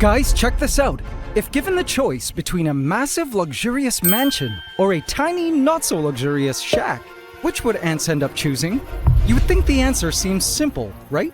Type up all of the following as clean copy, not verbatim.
Guys, check this out. If given the choice between a massive luxurious mansion or a tiny not so luxurious shack, which would ants end up choosing? You would think the answer seems simple, right?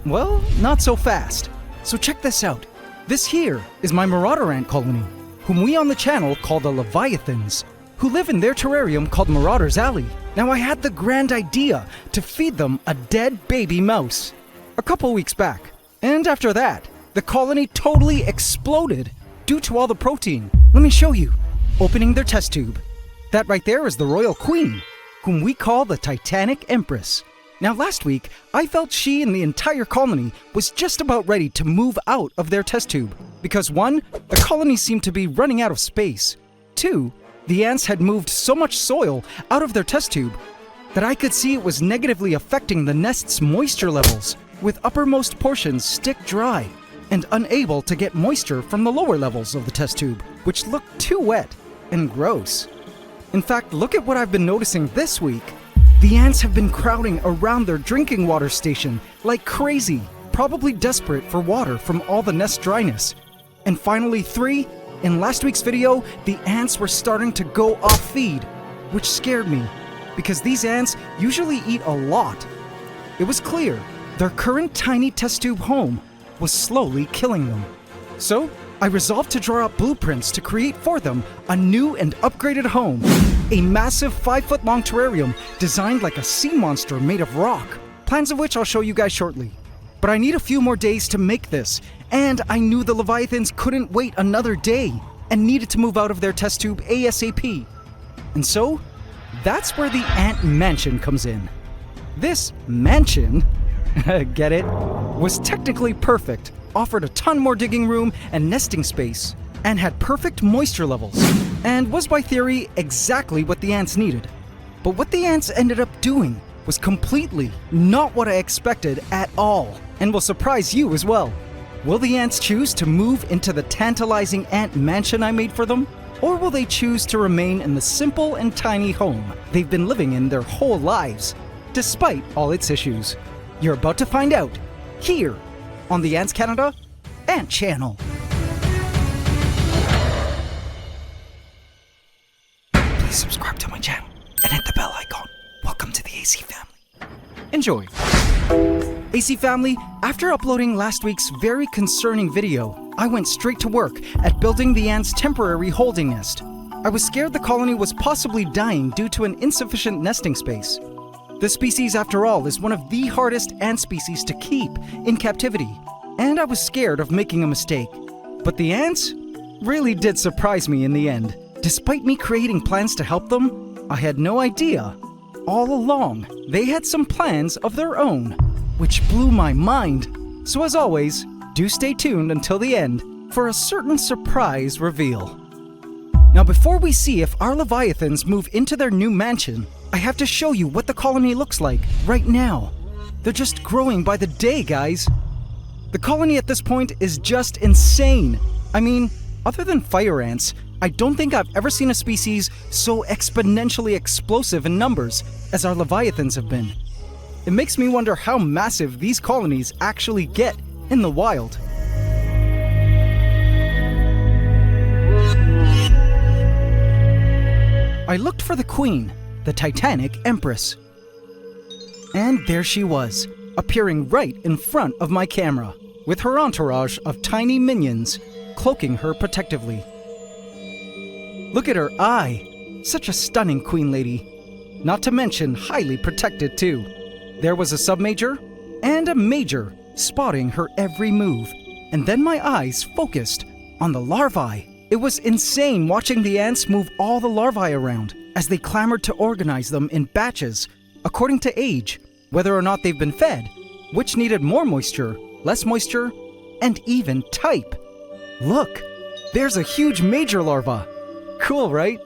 Well, not so fast. So check this out. This here is my marauder ant colony, whom we on the channel call the Leviathans, who live in their terrarium called Marauder's Alley. Now I had the grand idea to feed them a dead baby mouse a couple weeks back. And after that, the colony totally exploded due to all the protein. Let me show you. Opening their test tube. That right there is the royal queen, whom we call the Titanic Empress. Now last week, I felt she and the entire colony was just about ready to move out of their test tube. Because 1, the colony seemed to be running out of space. 2, the ants had moved so much soil out of their test tube that I could see it was negatively affecting the nest's moisture levels, with uppermost portions stick dry and unable to get moisture from the lower levels of the test tube, which looked too wet and gross. In fact, look at what I've been noticing this week. The ants have been crowding around their drinking water station like crazy, probably desperate for water from all the nest dryness. And finally 3, in last week's video, the ants were starting to go off feed, which scared me, because these ants usually eat a lot. It was clear their current tiny test tube home was slowly killing them. So, I resolved to draw up blueprints to create for them a new and upgraded home. A massive 5-foot-long terrarium designed like a sea monster made of rock. Plans of which I'll show you guys shortly. But I need a few more days to make this, and I knew the Leviathans couldn't wait another day and needed to move out of their test tube ASAP. And so, that's where the ant mansion comes in. This mansion, get it, was technically perfect, offered a ton more digging room and nesting space, and had perfect moisture levels, and was by theory exactly what the ants needed. But what the ants ended up doing was completely not what I expected at all, and will surprise you as well. Will the ants choose to move into the tantalizing ant mansion I made for them? Or will they choose to remain in the simple and tiny home they've been living in their whole lives, despite all its issues? You're about to find out, here, on the Ants Canada Ant Channel. Please subscribe to my channel and hit the bell icon. Welcome to the AC family. Enjoy. AC family, after uploading last week's very concerning video, I went straight to work at building the ants' temporary holding nest. I was scared the colony was possibly dying due to an insufficient nesting space. This species, after all, is one of the hardest ant species to keep in captivity, and I was scared of making a mistake. But the ants really did surprise me in the end. Despite me creating plans to help them, I had no idea. All along, they had some plans of their own, which blew my mind. So as always, do stay tuned until the end for a certain surprise reveal. Now before we see if our Leviathans move into their new mansion, I have to show you what the colony looks like right now. They're just growing by the day, guys. The colony at this point is just insane. I mean, other than fire ants, I don't think I've ever seen a species so exponentially explosive in numbers as our Leviathans have been. It makes me wonder how massive these colonies actually get in the wild. I looked for the queen, the Titanic Empress. And there she was, appearing right in front of my camera, with her entourage of tiny minions cloaking her protectively. Look at her eye, such a stunning queen lady. Not to mention highly protected too. There was a sub-major and a major spotting her every move, and then my eyes focused on the larvae. It was insane watching the ants move all the larvae around as they clamored to organize them in batches according to age, whether or not they've been fed, which needed more moisture, less moisture, and even type. Look, there's a huge major larva. Cool, right?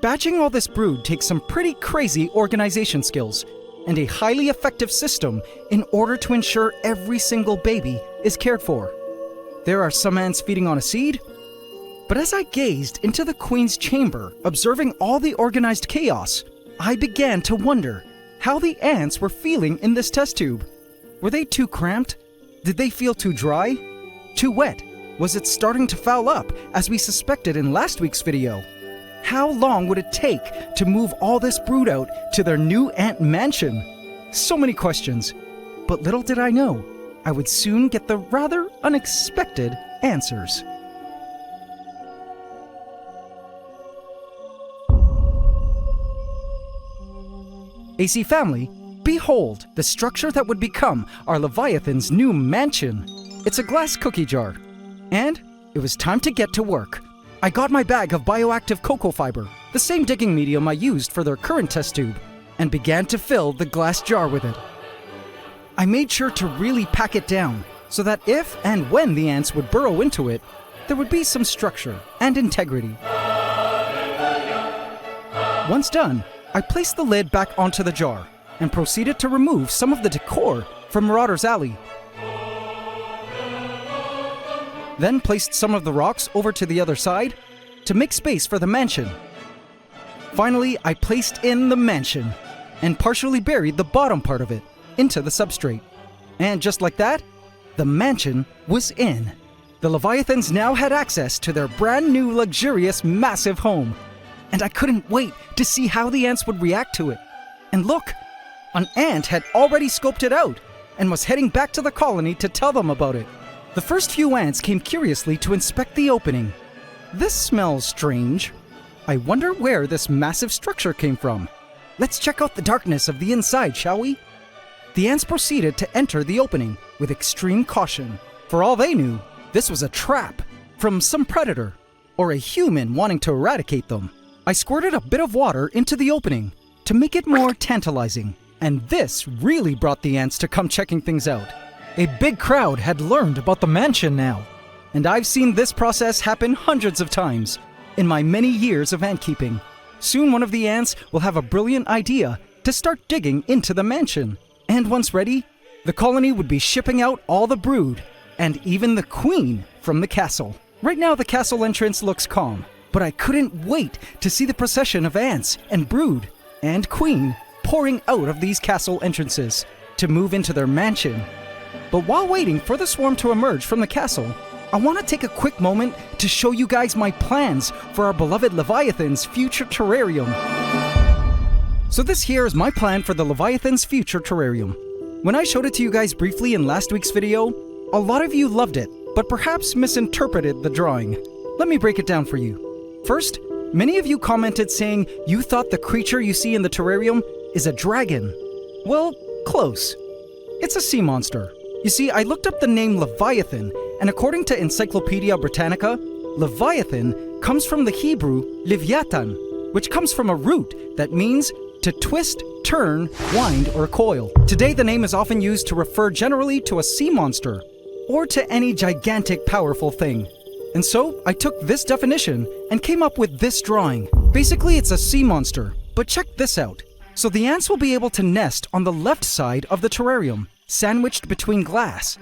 Batching all this brood takes some pretty crazy organization skills and a highly effective system in order to ensure every single baby is cared for. There are some ants feeding on a seed, but as I gazed into the queen's chamber, observing all the organized chaos, I began to wonder how the ants were feeling in this test tube. Were they too cramped? Did they feel too dry? Too wet? Was it starting to foul up, as we suspected in last week's video? How long would it take to move all this brood out to their new ant mansion? So many questions, but little did I know, I would soon get the rather unexpected answers. AC family, behold the structure that would become our Leviathan's new mansion. It's a glass cookie jar. And it was time to get to work. I got my bag of bioactive cocoa fiber, the same digging medium I used for their current test tube, and began to fill the glass jar with it. I made sure to really pack it down so that if and when the ants would burrow into it, there would be some structure and integrity. Once done, I placed the lid back onto the jar and proceeded to remove some of the decor from Marauder's Alley. Then placed some of the rocks over to the other side to make space for the mansion. Finally, I placed in the mansion and partially buried the bottom part of it into the substrate. And just like that, the mansion was in. The Leviathans now had access to their brand new luxurious massive home. And I couldn't wait to see how the ants would react to it. And look, an ant had already scoped it out and was heading back to the colony to tell them about it. The first few ants came curiously to inspect the opening. This smells strange. I wonder where this massive structure came from. Let's check out the darkness of the inside, shall we? The ants proceeded to enter the opening with extreme caution. For all they knew, this was a trap from some predator or a human wanting to eradicate them. I squirted a bit of water into the opening to make it more tantalizing, and this really brought the ants to come checking things out. A big crowd had learned about the mansion now, and I've seen this process happen hundreds of times in my many years of ant keeping. Soon one of the ants will have a brilliant idea to start digging into the mansion, and once ready, the colony would be shipping out all the brood and even the queen from the castle. Right now the castle entrance looks calm, but I couldn't wait to see the procession of ants and brood and queen pouring out of these castle entrances to move into their mansion. But while waiting for the swarm to emerge from the castle, I want to take a quick moment to show you guys my plans for our beloved Leviathan's future terrarium. So this here is my plan for the Leviathan's future terrarium. When I showed it to you guys briefly in last week's video, a lot of you loved it, but perhaps misinterpreted the drawing. Let me break it down for you. First, many of you commented saying you thought the creature you see in the terrarium is a dragon. Well, close. It's a sea monster. You see, I looked up the name Leviathan, and according to Encyclopedia Britannica, Leviathan comes from the Hebrew Livyatan, which comes from a root that means to twist, turn, wind, or coil. Today, the name is often used to refer generally to a sea monster, or to any gigantic, powerful thing. And so, I took this definition and came up with this drawing. Basically, it's a sea monster, but check this out. So the ants will be able to nest on the left side of the terrarium, sandwiched between glass,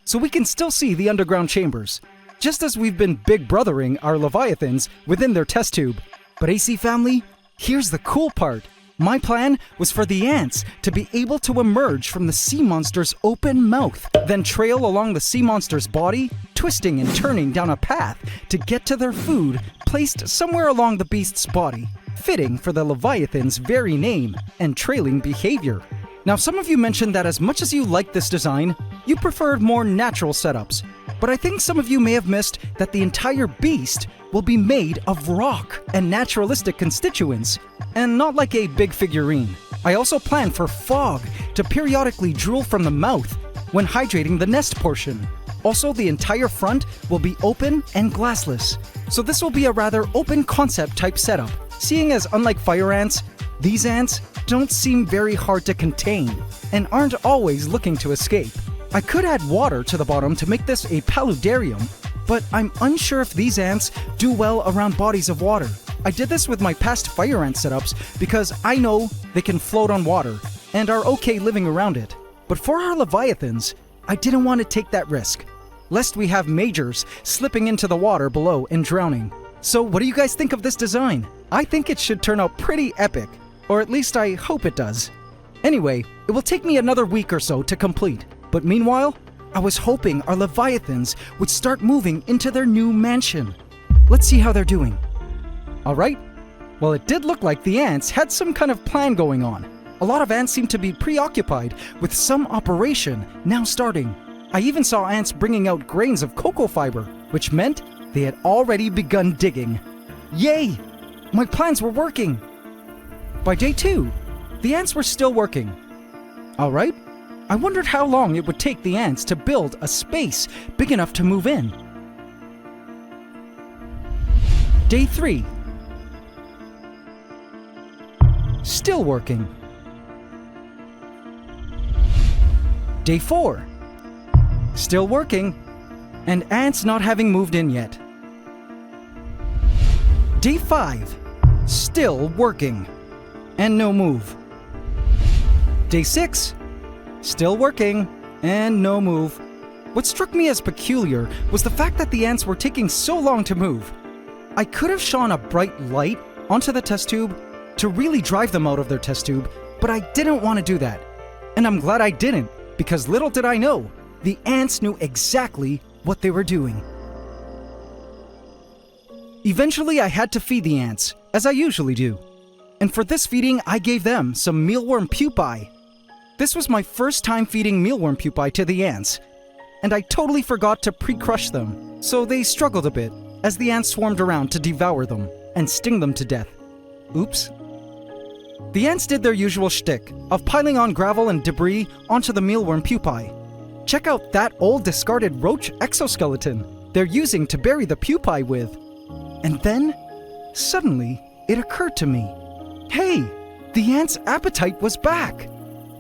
so we can still see the underground chambers, just as we've been big brothering our Leviathans within their test tube. But AC family, here's the cool part. My plan was for the ants to be able to emerge from the sea monster's open mouth, then trail along the sea monster's body, twisting and turning down a path to get to their food placed somewhere along the beast's body, fitting for the Leviathan's very name and trailing behavior. Now, some of you mentioned that as much as you liked this design, you preferred more natural setups. But I think some of you may have missed that the entire beast will be made of rock and naturalistic constituents, and not like a big figurine. I also plan for fog to periodically drool from the mouth when hydrating the nest portion. Also, the entire front will be open and glassless, so this will be a rather open concept type setup, seeing as unlike fire ants, these ants don't seem very hard to contain and aren't always looking to escape. I could add water to the bottom to make this a paludarium, but I'm unsure if these ants do well around bodies of water. I did this with my past fire ant setups because I know they can float on water and are okay living around it. But for our Leviathans, I didn't want to take that risk, lest we have majors slipping into the water below and drowning. So what do you guys think of this design? I think it should turn out pretty epic, or at least I hope it does. Anyway, it will take me another week or so to complete, but meanwhile, I was hoping our leviathans would start moving into their new mansion. Let's see how they're doing. Alright, well, it did look like the ants had some kind of plan going on. A lot of ants seemed to be preoccupied with some operation now starting. I even saw ants bringing out grains of cocoa fiber, which meant they had already begun digging. Yay! My plans were working! By day 2, the ants were still working. Alright, I wondered how long it would take the ants to build a space big enough to move in. Day 3. Still working. Day 4. Still working, and ants not having moved in yet. Day 5. Still working, and no move. Day 6. Still working, and no move. What struck me as peculiar was the fact that the ants were taking so long to move. I could have shone a bright light onto the test tube to really drive them out of their test tube, but I didn't want to do that. And I'm glad I didn't, because little did I know, the ants knew exactly what they were doing. Eventually, I had to feed the ants, as I usually do. And for this feeding, I gave them some mealworm pupae. This was my first time feeding mealworm pupae to the ants, and I totally forgot to pre-crush them, so they struggled a bit as the ants swarmed around to devour them and sting them to death. Oops. The ants did their usual shtick of piling on gravel and debris onto the mealworm pupae. Check out that old discarded roach exoskeleton they're using to bury the pupae with. And then, suddenly, it occurred to me, hey, the ants' appetite was back.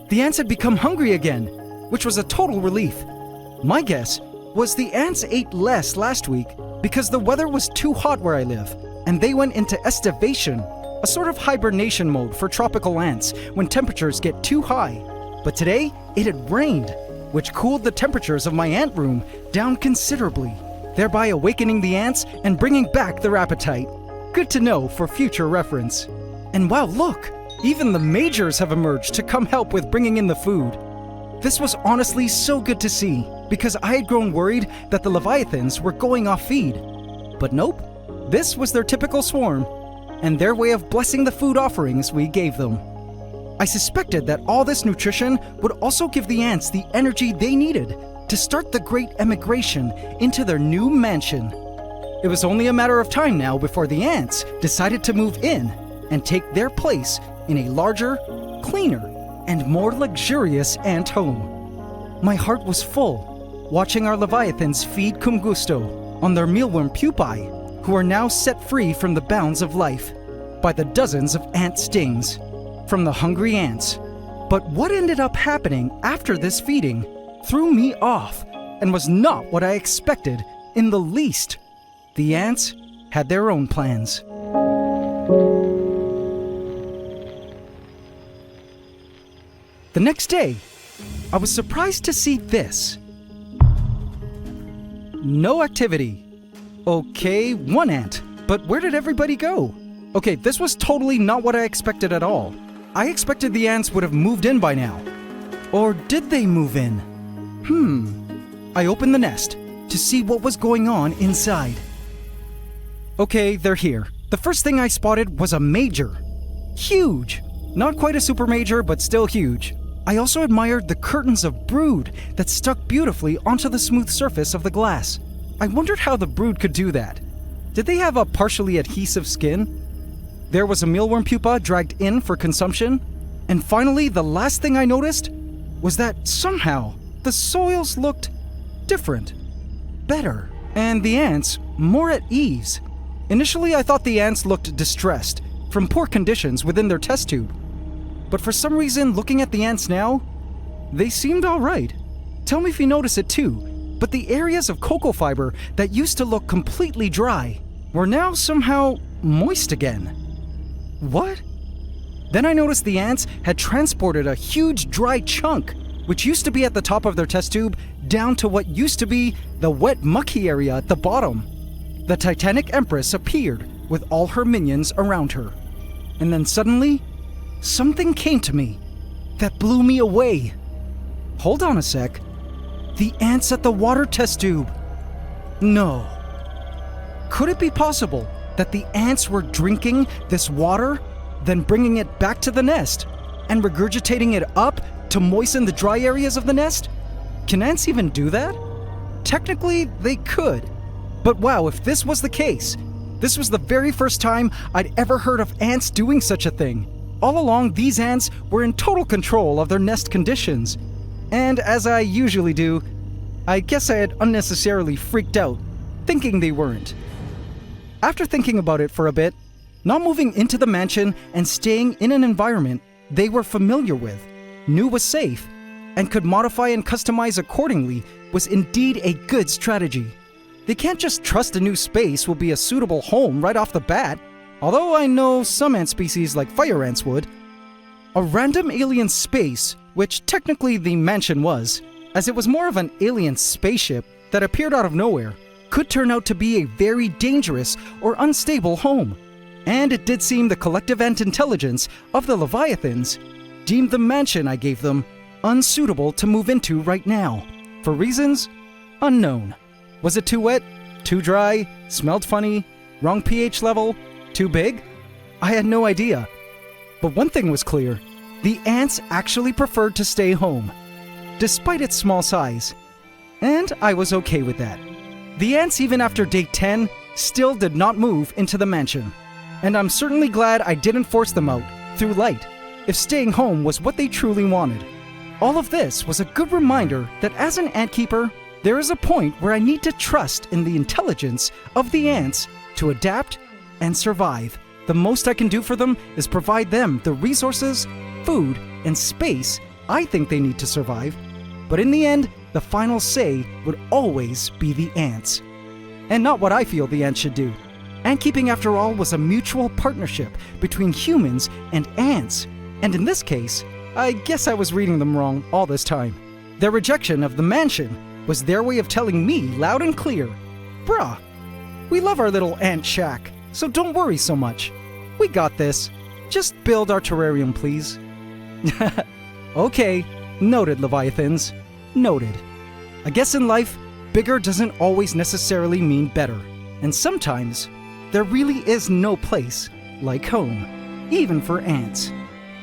The ants had become hungry again, which was a total relief. My guess was the ants ate less last week because the weather was too hot where I live, and they went into estivation, a sort of hibernation mode for tropical ants when temperatures get too high. But today, it had rained, which cooled the temperatures of my ant room down considerably, thereby awakening the ants and bringing back their appetite. Good to know for future reference. And wow, look! Even the majors have emerged to come help with bringing in the food. This was honestly so good to see, because I had grown worried that the leviathans were going off feed. But nope, this was their typical swarm, and their way of blessing the food offerings we gave them. I suspected that all this nutrition would also give the ants the energy they needed to start the great emigration into their new mansion. It was only a matter of time now before the ants decided to move in and take their place in a larger, cleaner, and more luxurious ant home. My heart was full, watching our leviathans feed cum gusto on their mealworm pupae, who are now set free from the bounds of life by the dozens of ant stings from the hungry ants. But what ended up happening after this feeding threw me off and was not what I expected in the least. The ants had their own plans. The next day, I was surprised to see this. No activity. Okay, one ant, but where did everybody go? Okay, this was totally not what I expected at all. I expected the ants would have moved in by now. Or did they move in? I opened the nest to see what was going on inside. Okay, they're here. The first thing I spotted was a major. Huge. Not quite a super major, but still huge. I also admired the curtains of brood that stuck beautifully onto the smooth surface of the glass. I wondered how the brood could do that. Did they have a partially adhesive skin? There was a mealworm pupa dragged in for consumption. And finally, the last thing I noticed was that somehow the soils looked different, better, and the ants more at ease. Initially, I thought the ants looked distressed from poor conditions within their test tube. But for some reason, looking at the ants now, they seemed all right. Tell me if you notice it too, but the areas of cocoa fiber that used to look completely dry were now somehow moist again. What? Then I noticed the ants had transported a huge dry chunk, which used to be at the top of their test tube, down to what used to be the wet mucky area at the bottom. The Titanic Empress appeared with all her minions around her. And then suddenly, something came to me that blew me away. Hold on a sec. The ants at the water test tube. No. Could it be possible that the ants were drinking this water, then bringing it back to the nest and regurgitating it up to moisten the dry areas of the nest? Can ants even do that? Technically, they could. But wow, if this was the case, this was the very first time I'd ever heard of ants doing such a thing. All along, these ants were in total control of their nest conditions. And as I usually do, I guess I had unnecessarily freaked out, thinking they weren't. After thinking about it for a bit, not moving into the mansion and staying in an environment they were familiar with, knew was safe, and could modify and customize accordingly was indeed a good strategy. They can't just trust a new space will be a suitable home right off the bat, although I know some ant species like fire ants would. A random alien space, which technically the mansion was, as it was more of an alien spaceship that appeared out of nowhere, could turn out to be a very dangerous or unstable home. And it did seem the collective ant intelligence of the Leviathans deemed the mansion I gave them unsuitable to move into right now, for reasons unknown. Was it too wet? Too dry? Smelled funny? Wrong pH level? Too big? I had no idea. But one thing was clear. The ants actually preferred to stay home, despite its small size. And I was okay with that. The ants, even after day 10, still did not move into the mansion. And I'm certainly glad I didn't force them out through light, if staying home was what they truly wanted. All of this was a good reminder that as an ant keeper, there is a point where I need to trust in the intelligence of the ants to adapt and survive. The most I can do for them is provide them the resources, food, and space I think they need to survive. But in the end, the final say would always be the ants. And not what I feel the ants should do. Ant keeping, after all, was a mutual partnership between humans and ants. And in this case, I guess I was reading them wrong all this time. Their rejection of the mansion was their way of telling me loud and clear, "Bruh, we love our little ant shack, so don't worry so much. We got this. Just build our terrarium, please." Okay, noted, Leviathans. Noted. I guess in life, bigger doesn't always necessarily mean better. And sometimes, there really is no place like home, even for ants.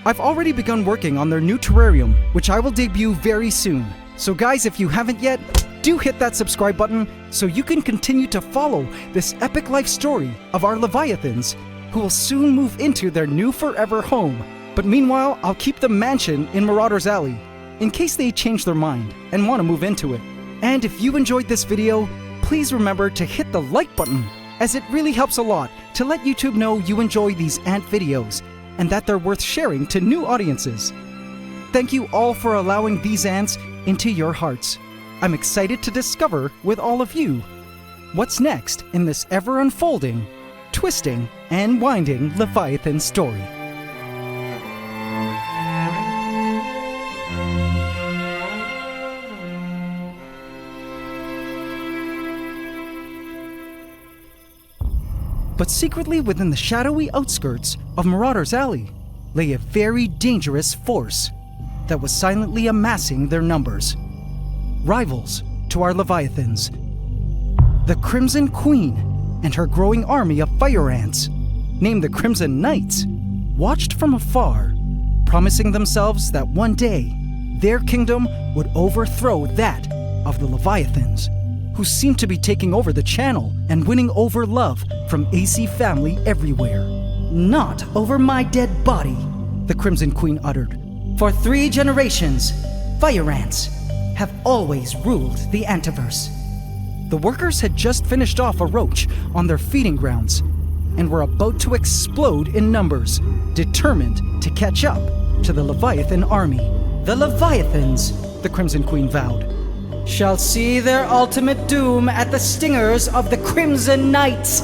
I've already begun working on their new terrarium, which I will debut very soon. So guys, if you haven't yet, do hit that subscribe button so you can continue to follow this epic life story of our Leviathans, who will soon move into their new forever home. But meanwhile, I'll keep the mansion in Marauders Alley, in case they change their mind and want to move into it. And if you enjoyed this video, please remember to hit the like button, as it really helps a lot to let YouTube know you enjoy these ant videos and that they're worth sharing to new audiences. Thank you all for allowing these ants into your hearts. I'm excited to discover with all of you what's next in this ever-unfolding, twisting, and winding Leviathan story. But secretly within the shadowy outskirts of Marauders Alley lay a very dangerous force that was silently amassing their numbers. Rivals to our Leviathans. The Crimson Queen and her growing army of fire ants, named the Crimson Knights, watched from afar, promising themselves that one day their kingdom would overthrow that of the Leviathans, who seemed to be taking over the channel and winning over love from AC family everywhere. "Not over my dead body," the Crimson Queen uttered. "For 3 generations, fire ants have always ruled the Antiverse." The workers had just finished off a roach on their feeding grounds and were about to explode in numbers, determined to catch up to the Leviathan army. "The Leviathans," the Crimson Queen vowed, "shall see their ultimate doom at the stingers of the Crimson Knights."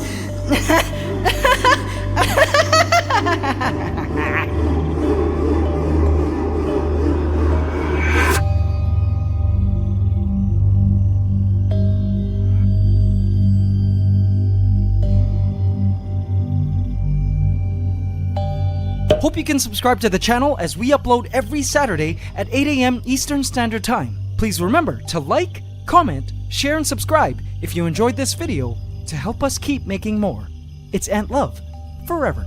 Hope you can subscribe to the channel as we upload every Saturday at 8 a.m. Eastern Standard Time. Please remember to like, comment, share, and subscribe if you enjoyed this video to help us keep making more. It's Ant Love, forever.